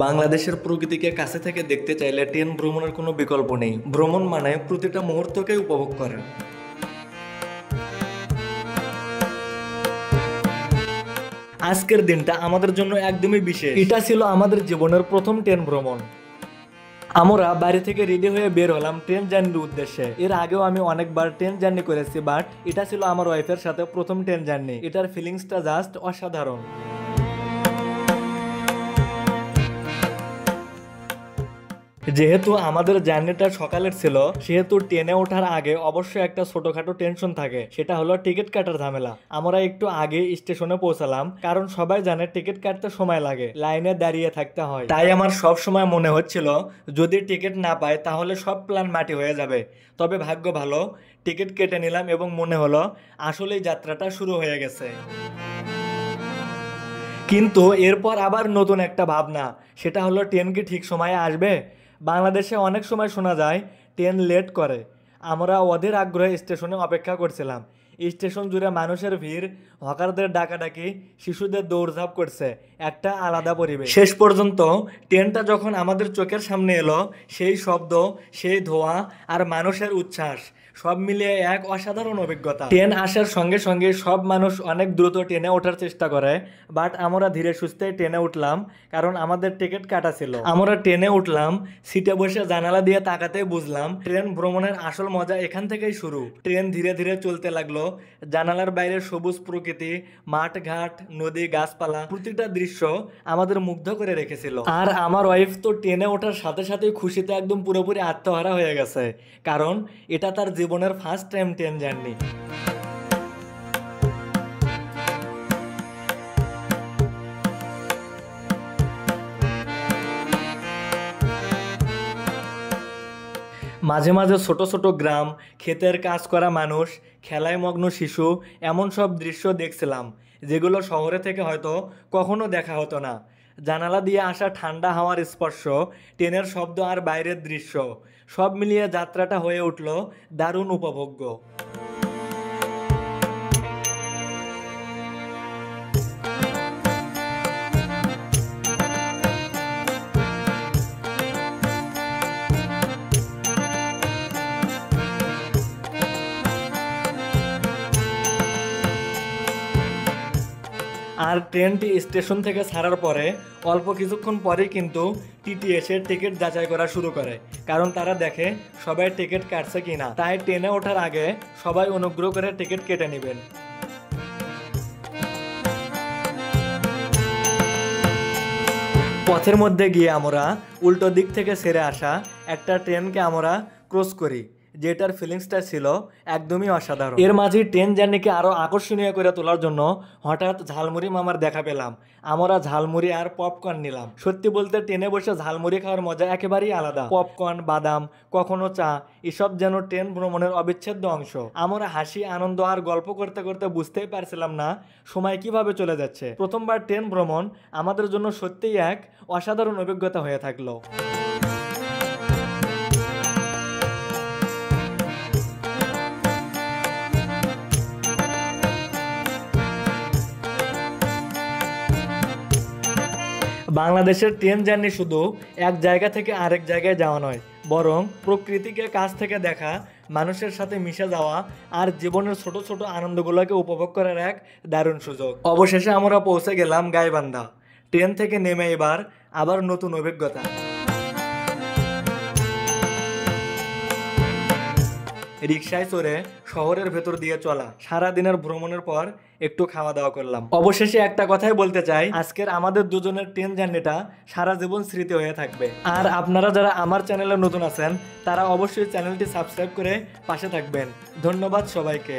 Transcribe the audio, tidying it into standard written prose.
বাংলাদেশের প্রকৃতিকে কাছে থেকে দেখতে চাইলে ট্রেন ভ্রমণের কোনো বিকল্প নেই। ভ্রমণ মানে প্রতিটা মুহূর্তকে উপভোগ করা। আজকের দিনটা আমাদের জন্য একদমই বিশেষ। এটা ছিল আমাদের জীবনের প্রথম ট্রেন ভ্রমণ। আমরা বাড়ি থেকে রেডি হয়ে বের হলাম ট্রেন জার্নির উদ্দেশ্যে। এর আগেও আমি অনেকবার ট্রেন জার্নি করেছি, বাট এটা ছিল আমার ওয়াইফের সাথে প্রথম ট্রেন জার্নি। এটার ফিলিংসটা জাস্ট অসাধারণ। যেহেতু আমাদের জার্নিটা সকালের ছিল, সেহেতু ট্রেনে ওঠার আগে অবশ্যই একটা ছোটখাটো টেনশন থাকে, সেটা হলো টিকিট কাটার ঝামেলা। আমরা একটু আগে স্টেশনে পৌঁছালাম, কারণ সবাই জানে টিকিট কাটতে সময় লাগে, লাইনে দাঁড়িয়ে থাকতে হয়। তাই আমার সব সময় মনে হচ্ছিল যদি টিকিট না পাই তাহলে সব প্ল্যান মাটি হয়ে যাবে। তবে ভাগ্য ভালো, টিকিট কেটে নিলাম এবং মনে হলো আসলেই যাত্রাটা শুরু হয়ে গেছে। কিন্তু এরপর আবার নতুন একটা ভাবনা, সেটা হলো ট্রেন কি ঠিক সময়ে আসবে? বাংলাদেশে অনেক সময় শোনা যায় ট্রেন লেট করে। আমরা অধীর আগ্রহে স্টেশনে অপেক্ষা করছিলাম। স্টেশন জুড়ে মানুষের ভিড়, হকারদের ডাকাডাকি, শিশুদের দৌড়ঝাঁপ করছে, একটা আলাদা পরিবেশ। শেষ পর্যন্ত ট্রেনটা যখন আমাদের চোখের সামনে এলো, সেই শব্দ, সেই ধোঁয়া আর মানুষের উচ্ছ্বাস সব মিলিয়ে এক অসাধারণ অভিজ্ঞতা। ট্রেন আসার সঙ্গে সঙ্গে সব মানুষ অনেক দ্রুত ট্রেনে ওঠার চেষ্টা করে, বাট আমরা ধীরে সুস্থে ট্রেনে উঠলাম, কারণ আমাদের টিকিট কাটা ছিল। আমরা ট্রেনে উঠলাম, সিটে বসে জানালা দিয়ে তাকাতে বুঝলাম ট্রেন ভ্রমণের আসল মজা এখান থেকেই শুরু। ট্রেন ধীরে ধীরে চলতে লাগলো। জানালার বাইরে সবুজ প্রকৃতি, মাঠ ঘাট, নদী, গাছপালা, প্রতিটা দৃশ্য আমাদের মুগ্ধ করে রেখেছিল। আর আমার ওয়াইফ তো ট্রেনে ওঠার সাথে সাথে খুশিতে একদম পুরোপুরি আত্মহারা হয়ে গেছে, কারণ এটা তার জীবনের ফার্স্ট টাইম ট্রেন জার্নি। মাঝে মাঝে ছোট ছোট গ্রাম, ক্ষেতের কাজ করা মানুষ, খেলায় মগ্ন শিশু, এমন সব দৃশ্য দেখছিলাম যেগুলো শহরে থেকে হয়তো কখনো দেখা হতো না। জানালা দিয়ে আসা ঠান্ডা হাওয়ার স্পর্শ, ট্রেনের শব্দ আর বাইরের দৃশ্য সব মিলিয়ে যাত্রাটা হয়ে উঠল দারুণ উপভোগ্য। আর ট্রেনটি স্টেশন থেকে ছাড়ার পরে অল্প কিছুক্ষণ পরেই কিন্তু টিটি এসে টিকিট যাচাই করা শুরু করে, কারণ তারা দেখে সবাই টিকিট কাটছে কিনা। তাই ট্রেনে ওঠার আগে সবাই অনুগ্রহ করে টিকিট কেটে নেবেন। পথের মধ্যে গিয়ে আমরা উল্টো দিক থেকে ছেড়ে আসা একটা ট্রেনকে আমরা ক্রস করি, যেটার ফিলিংসটা ছিল একদমই অসাধারণ। এর মাঝে ট্রেন জার্নিকে আরো আকর্ষণীয় করে তোলার জন্য হঠাৎ ঝালমুড়ি মামার দেখা পেলাম। আমরা ঝালমুড়ি আর পপকর্ন নিলাম। সত্যি বলতে ট্রেনে বসে ঝালমুড়ি খাওয়ার মজা একেবারেই আলাদা। পপকর্ন, বাদাম, কখনো চা, এসব যেন ট্রেন ভ্রমণের অবিচ্ছেদ্য অংশ। আমরা হাসি, আনন্দ আর গল্প করতে করতে বুঝতেই পারছিলাম না সময় কিভাবে চলে যাচ্ছে। প্রথমবার ট্রেন ভ্রমণ আমাদের জন্য সত্যিই এক অসাধারণ অভিজ্ঞতা হয়ে থাকলো। বাংলাদেশের ট্রেন জার্নি শুধু এক জায়গা থেকে আরেক জায়গায় যাওয়া নয়, বরং প্রকৃতিকে কাছ থেকে দেখা, মানুষের সাথে মিশে যাওয়া আর জীবনের ছোট ছোট আনন্দগুলোকে উপভোগ করার এক দারুণ সুযোগ। অবশেষে আমরা পৌঁছে গেলাম গাইবান্ধা। ট্রেন থেকে নেমে এবার আবার নতুন অভিজ্ঞতা। রিকশায় চড়ে শহরের ভেতর দিয়ে চলা, সারাদিনের ভ্রমণের পর একটু খাওয়া দাওয়া করলাম। অবশেষে একটা কথাই বলতে চাই, আজকের আমাদের দুজনের ট্রেন জার্নিটা সারা জীবন স্মৃতি হয়ে থাকবে। আর আপনারা যারা আমার চ্যানেলে নতুন আছেন, তারা অবশ্যই চ্যানেলটি সাবস্ক্রাইব করে পাশে থাকবেন। ধন্যবাদ সবাইকে।